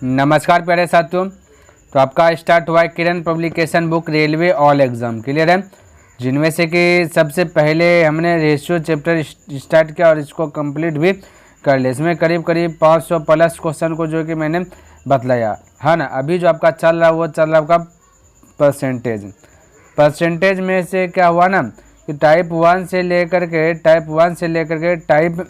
नमस्कार प्यारे साथियों। तो आपका स्टार्ट हुआ है Kiran publication book railway all exam, clear है। जिनमें से कि सबसे पहले हमने रेशियो चैप्टर स्टार्ट किया और इसको कंप्लीट भी कर लिया। इसमें करीब करीब 500 प्लस क्वेश्चन को जो कि मैंने बतलाया है ना। अभी जो आपका चल रहा है वो चल रहा है आपका परसेंटेज में से क्या हुआ ना कि टाइप 1 से लेकर के टाइप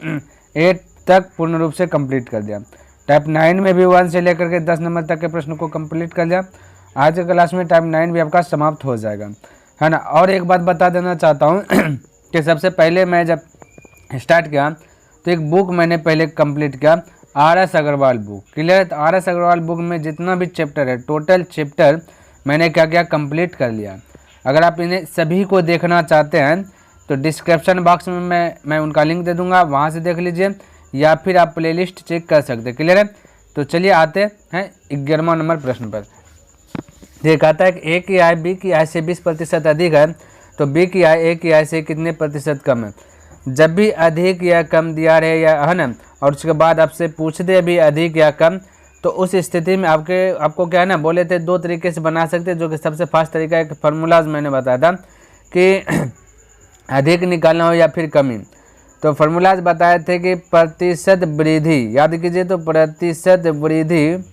8 तक पूर्ण रूप से कंप्लीट कर दिया। टाइप 9 में भी 1 से लेकर के 10 नंबर तक के प्रश्न को कंप्लीट कर दिया। आज के क्लास में टाइप 9 भी आपका समाप्त हो जाएगा, है ना। और एक बात बता देना चाहता हूँ कि सबसे पहले मैं जब स्टार्ट किया तो एक बुक मैंने पहले कंप्लीट किया, RS अग्रवाल बुक, क्लियर है। तो RS अग्रवाल बुक में जितना भी चैप्टर है, टोटल चैप्टर मैंने क्या क्या कंप्लीट कर लिया। अगर आप इन्हें सभी को देखना चाहते हैं तो डिस्क्रिप्शन बॉक्स में मैं उनका लिंक दे दूंगा, वहाँ से देख लीजिए, या फिर आप प्लेलिस्ट चेक कर सकते हैं, क्लियर है। तो चलिए आते हैं 11वां नंबर प्रश्न पर। ये कहता है कि A की आय B की आय से 20% अधिक है तो B की आय A की आय से कितने प्रतिशत कम है। जब भी अधिक या कम दिया रहे या है ना, और उसके बाद आपसे पूछ दे भी अधिक या कम, तो उस स्थिति में आपको क्या है ना, बोले थे दो तरीके से बना सकते हैं, जो कि सबसे फास्ट तरीका एक फार्मूलाज मैंने बताया था कि अधिक निकालना हो या फिर कमी। तो फार्मूलाज बताए थे कि प्रतिशत वृद्धि, याद कीजिए, तो प्रतिशत वृद्धि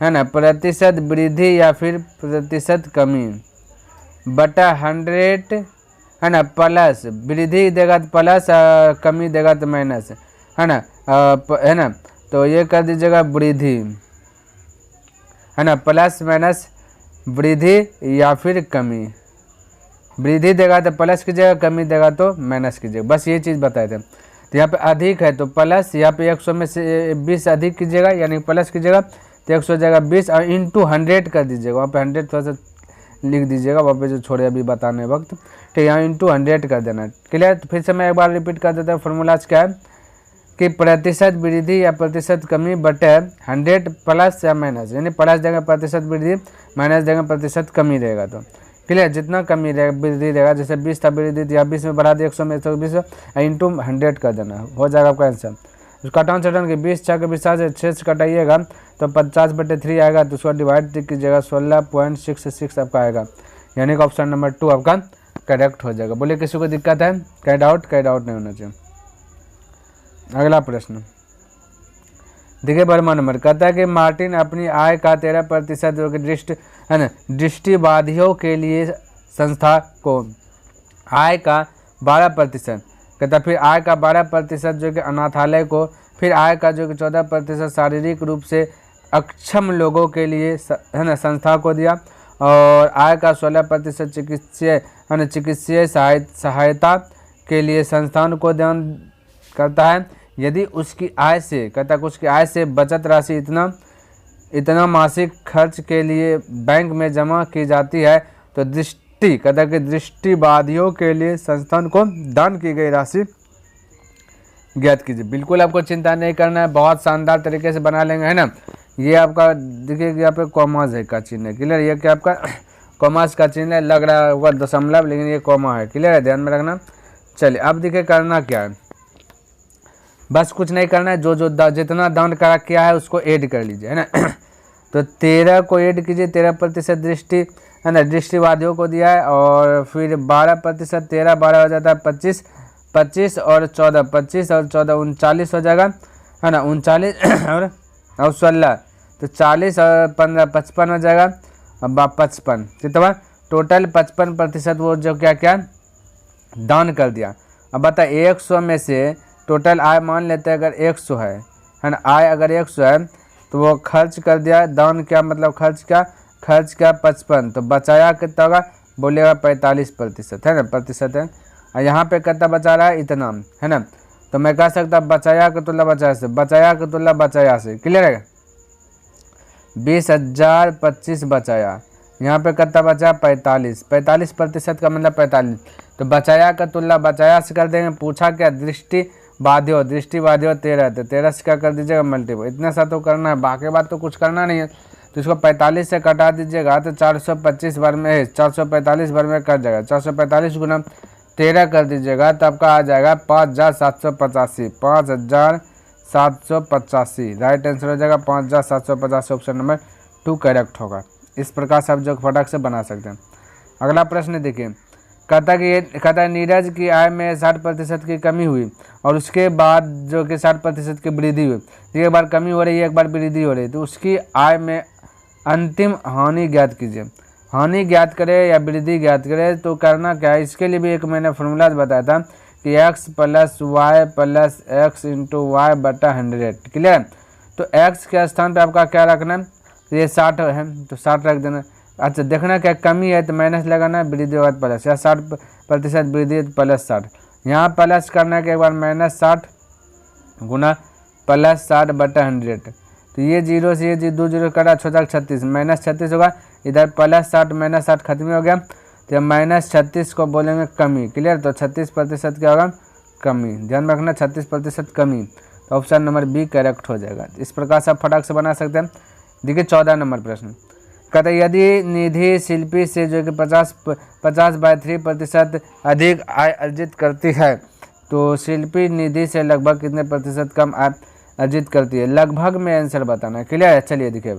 है ना, प्रतिशत वृद्धि या फिर प्रतिशत कमी बटा 100 है ना, प्लस वृद्धि देगा तो प्लस, कमी देगा तो माइनस, है ना। तो ये कर दीजिएगा वृद्धि, है ना, प्लस माइनस वृद्धि या फिर कमी। वृद्धि देगा तो प्लस कीजिएगा, कमी देगा तो माइनस कीजिएगा, बस ये चीज़ बताए थे। तो यहाँ पे अधिक है तो प्लस, यहाँ पे 100 में से 20 अधिक कीजिएगा यानी प्लस कीजिएगा, तो 100 जगह 20 और इंटू 100 कर दीजिएगा। वहाँ पे 100 थोड़ा सा लिख दीजिएगा, वहाँ पे जो छोड़े अभी बताने वक्त, तो यहाँ इंटू 100 कर देना, क्लियर। तो फिर से मैं एक बार रिपीट कर देता हूँ। फार्मूलाज क्या है कि प्रतिशत वृद्धि या प्रतिशत कमी बटे 100 प्लस या माइनस, यानी प्लस देंगे प्रतिशत वृद्धि, माइनस देंगे प्रतिशत कमी रहेगा। तो क्लियर, जितना कमी रहेगा वृद्धि रहेगा, जैसे 20 था वृद्धि तो या 20 में बढ़ा दिया 100 में 120 इंटू 100 कर देना, हो जाएगा आपका आंसर। उसका टाउन चटन के 20 छः के 20 से 6 से कटाइएगा तो 50/3 आएगा, तो उसको डिवाइड कीजिएगा 16.66 आपका आएगा, यानी कि ऑप्शन नंबर 2 आपका करेक्ट हो जाएगा। बोलिए किसी को दिक्कत है? कहीं डाउट नहीं होना चाहिए। अगला प्रश्न देखिए, 12वां नंबर कहता है कि मार्टिन अपनी आय का 13% जो कि दृष्टिबाधियों के लिए संस्था को आय का 12%, कहता फिर आय का 12% जो कि अनाथालय को, फिर आय का जो कि 14% शारीरिक रूप से अक्षम लोगों के लिए है ना संस्था को दिया, और आय का 16% चिकित्सीय सहायता के लिए संस्थान को दान करता है। यदि उसकी आय से, कहता है उसकी आय से बचत राशि इतना मासिक खर्च के लिए बैंक में जमा की जाती है तो कहता है कि दृष्टिबाधियों के लिए संस्थान को दान की गई राशि ज्ञात कीजिए। बिल्कुल आपको चिंता नहीं करना है, बहुत शानदार तरीके से बना लेंगे, है ना। ये आपका देखिए यहाँ पे कॉमास है का चिन्ह है, क्लियर। ये क्या आपका कॉमास का चिन्ह है, लग रहा होगा दशमलव, लेकिन ये कॉमा है, क्लियर है, ध्यान में रखना। चलिए अब देखिए करना क्या है, बस कुछ नहीं करना है, जो जितना दान करा किया है उसको ऐड कर लीजिए, है ना। तो 13 को ऐड कीजिए, 13% दृष्टि है ना दृष्टिवादियों को दिया है, और फिर 12%, 13 12 हो जाता है 25 और 14 39 हो जाएगा, है ना। 39 और 16 तो 40 और 15 55 हो जाएगा, अब 55 कितना टोटल 55% वो जो क्या दान कर दिया। अब बता 100 में से टोटल आय मान लेते हैं अगर 100 है ना, आय अगर 100 है तो वो खर्च कर दिया, दान क्या मतलब खर्च क्या 55, तो बचाया कितना होगा, बोलेगा 45% है ना, प्रतिशत है। और यहाँ पे कितना बचा रहा है, इतना, है ना। तो मैं कह सकता बचाया का तुल्य बचाया से, क्लियर है। 20,025 बचाया, यहाँ पे कितना बचा 45% का मतलब 45, तो बचाया का तुल्य बचाया से कर देंगे। पूछा क्या दृष्टिबाधियों 13 थे, 13 से क्या कर दीजिएगा मल्टीपल, इतना सा तो करना है, बाकी बात तो कुछ करना नहीं है। तो इसको 45 से कटा दीजिएगा तो 425 बार में 445 बार में कट जाएगा, 445 गुना 13 कर दीजिएगा तो आपका आ जाएगा 5,785, 5,785। राइट आंसर हो जाएगा 5,785, ऑप्शन नंबर 2 करेक्ट होगा। इस प्रकार से आप जो फटाक से बना सकते हैं। अगला प्रश्न देखिए, कहता है नीरज की आय में 60% की कमी हुई और उसके बाद जो कि 60% की वृद्धि हुई। एक बार कमी हो रही है, एक बार वृद्धि हो रही है, तो उसकी आय में अंतिम हानि ज्ञात कीजिए। हानि ज्ञात करें या वृद्धि ज्ञात करें तो करना क्या है, इसके लिए भी एक मैंने फॉर्मूला बताया था कि x + y + x × y बटा 100। क्लियर। तो x के स्थान पे आपका क्या रखना है, ये 60 है तो 60 रख देना। अच्छा देखना क्या कमी है तो माइनस लगाना है, वृद्धि होगा प्लस, या 60% वृद्धि है तो प्लस 60। यहाँ प्लस करना है कि एक बार -60 गुना +60 बटा 100। तो ये 0 से ये 2 0 कटा 36 -36 होगा, इधर +60 -60 खत्म हो गया, तो -36 को बोलेंगे कमी। क्लियर। तो 36% क्या होगा, कमी। ध्यान रखना 36% कमी, तो ऑप्शन नंबर बी करेक्ट हो जाएगा। इस प्रकार से आप फटाक से बना सकते हैं। देखिए 14 नंबर प्रश्न, कहते हैं यदि निधि शिल्पी से जो कि 50/3% अधिक आय अर्जित करती है तो शिल्पी निधि से लगभग कितने प्रतिशत कम आय अर्जित करती है। लगभग में आंसर बताना है। क्लियर है। चलिए देखिए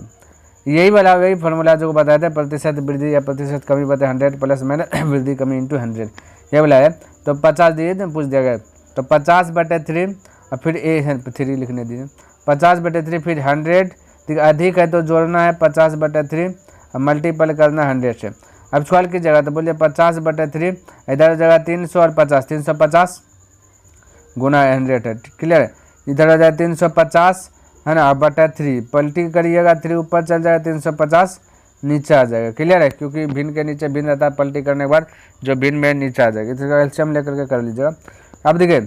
यही वाला वही फॉर्मूला जो बताया था, प्रतिशत वृद्धि या प्रतिशत कमी बता 100 प्लस माइनस वृद्धि कमी इंटू 100, ये वाला है। तो 50 दिए तो पूछ दिया गया, तो 50/3 और फिर ए है 3 लिखने दीजिए, 50/3 फिर 100 अधिक है तो जोड़ना है 50/3 और मल्टीपल करना 100 से। अब सवाल की जगह तो बोलिए 50/3, इधर जगह 300 और 50, 350 गुना 100 है। क्लियर है। इधर हो जाए 350 है ना, बटा 3 पलटी करिएगा, 3 ऊपर चल जाएगा, 350 नीचे आ जाएगा। क्लियर है। क्योंकि भिन्न के नीचे भिन्न रहता है, पलटी करने के बाद जो भिन्न में नीचे आ जाएगी। इसका एलसीएम लेकर के कर लीजिएगा। अब देखिए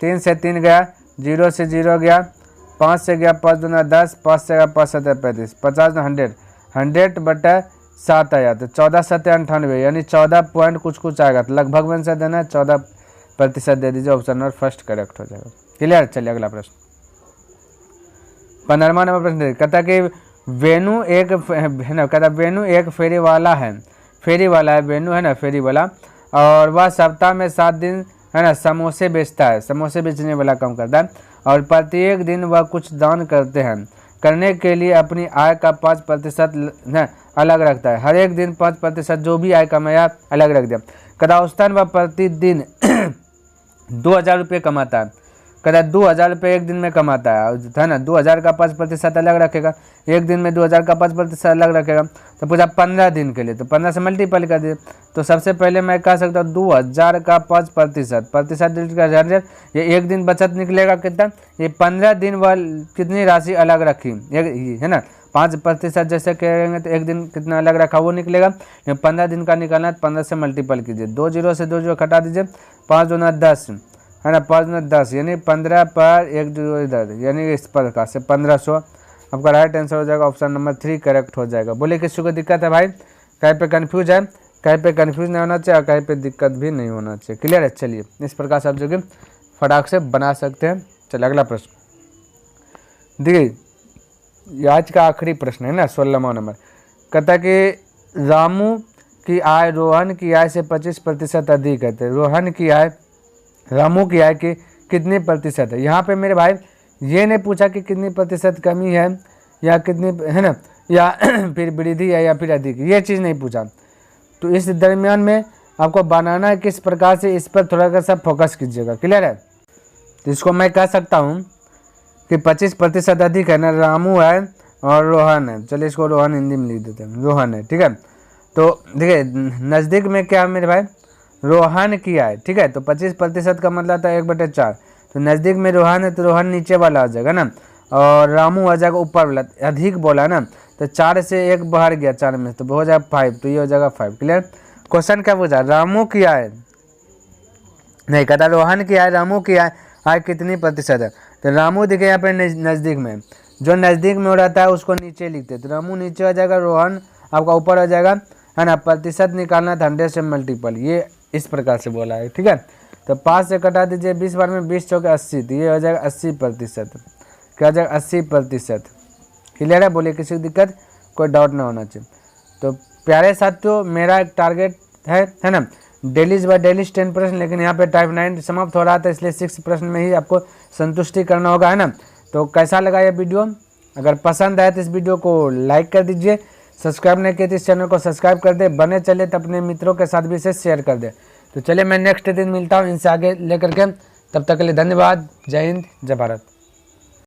3 से 3 गया, 0 से 0 गया, 5 से गया 5 दूना 10, 5 से गया 5 7 35, 50 ना 100, 100/7 आया तो 14 7 98, यानी 14 पॉइंट कुछ आएगा। तो लगभग में आंसर देना है, 14% दे दीजिए, ऑप्शन नंबर फर्स्ट करेक्ट हो जाएगा। क्लियर। चलिए अगला प्रश्न 15वां नंबर प्रश्न, कहता कि वेणु एक है ना, कहता वेणु एक फेरी वाला है, वेणु है ना फेरी वाला, और वह सप्ताह में 7 दिन है ना समोसे बेचता है, समोसे बेचने वाला काम करता है, और प्रत्येक दिन वह कुछ दान करने के लिए अपनी आय का 5% अलग रखता है। हर एक दिन 5% जो भी आय कमाया अलग रख दिया। कहता औसतन वह प्रतिदिन 2000 रुपये कमाता है। कहता है 2000 रुपये एक दिन में कमाता है ना, 2000 का 5% अलग रखेगा, एक दिन में 2000 का 5% अलग रखेगा। तो पूछा 15 दिन के लिए, तो 15 से मल्टीपल कर दिए। तो सबसे पहले मैं कह सकता हूँ 2000 का 5%, का 100, ये एक दिन बचत निकलेगा कितना, ये 15 दिन वह कितनी राशि अलग रखी है ना, 5% जैसे कहेंगे तो एक दिन कितना अलग रखा वो निकलेगा। 15 दिन का निकालना है, 15 से मल्टीपल कीजिए, 2 0 से 2 0 घटा दीजिए, 5 दूना 10 है ना, 5 दूना 10 यानी 15 पर 1 0 इधर, यानी इस प्रकार से 1500 आपका राइट आंसर हो जाएगा। ऑप्शन नंबर 3 करेक्ट हो जाएगा। बोले किसी को दिक्कत है भाई, कहीं पे कन्फ्यूज है, कहीं पे कन्फ्यूज नहीं होना चाहिए और कहीं पे दिक्कत भी नहीं होना चाहिए। क्लियर है। चलिए इस प्रकार से आप जो कि फटाक से बना सकते हैं। चलिए अगला प्रश्न देखिए, आज का आखिरी प्रश्न है ना 16वां नंबर, कहता कि रामू की आय रोहन की आय से 25% अधिक है। तो रोहन की आय रामू की आय की कितनी प्रतिशत है। यहाँ पे मेरे भाई ये नहीं पूछा कि कितनी प्रतिशत कमी है या कितनी है ना, या फिर वृद्धि है या फिर अधिक, ये चीज़ नहीं पूछा। तो इस दरमियान में आपको बनाना है किस प्रकार से, इस पर थोड़ा सा फोकस कीजिएगा। क्लियर है। तो इसको मैं कह सकता हूँ कि 25% अधिक है ना, रामू है और रोहन है। चलिए इसको रोहन हिंदी में लिख देते हैं, रोहन है। ठीक है। तो देखिए नज़दीक में क्या है मेरे भाई, रोहन की आय। ठीक है। तो 25% का मतलब था 1/4, तो नज़दीक में रोहन है तो रोहन नीचे वाला हो जाएगा ना, और रामू आ जाएगा ऊपर वाला। अधिक बोला ना, तो 4 से 1 बाहर गया 4 में, तो हो जाएगा 5, तो ये हो जाएगा 5। क्लियर। क्वेश्चन क्या पूछा, रामू की आय नहीं, कहता रोहन की आय रामू की आय कितनी प्रतिशत है। तो रामू दिखे यहाँ पे नज़दीक में, जो नज़दीक में हो रहता है उसको नीचे लिखते, तो रामू नीचे हो जाएगा, रोहन आपका ऊपर हो जाएगा है ना। प्रतिशत निकालना था 100 से मल्टीपल, ये इस प्रकार से बोला है। ठीक है। तो 5 से कटा दीजिए, 20 बार में 20 चौके 80, तो ये हो जाएगा 80%। क्या हो जाएगा 80%। क्लियर है। बोलिए किसी को दिक्कत, कोई डाउट ना होना चाहिए। तो प्यारे साथियों मेरा एक टारगेट है ना डेलीज बाय डेलीज 10 प्रश्न, लेकिन यहाँ पे टाइप 9 समाप्त हो रहा था, इसलिए 6 प्रश्न में ही आपको संतुष्टि करना होगा, है ना। तो कैसा लगा ये वीडियो? अगर पसंद आए तो इस वीडियो को लाइक कर दीजिए, सब्सक्राइब नहीं किए तो इस चैनल को सब्सक्राइब कर दे, बने चले तो अपने मित्रों के साथ भी इसे शेयर कर दे। तो चलिए मैं नेक्स्ट दिन मिलता हूँ इनसे आगे लेकर के, तब तक के लिए धन्यवाद। जय हिंद, जय भारत।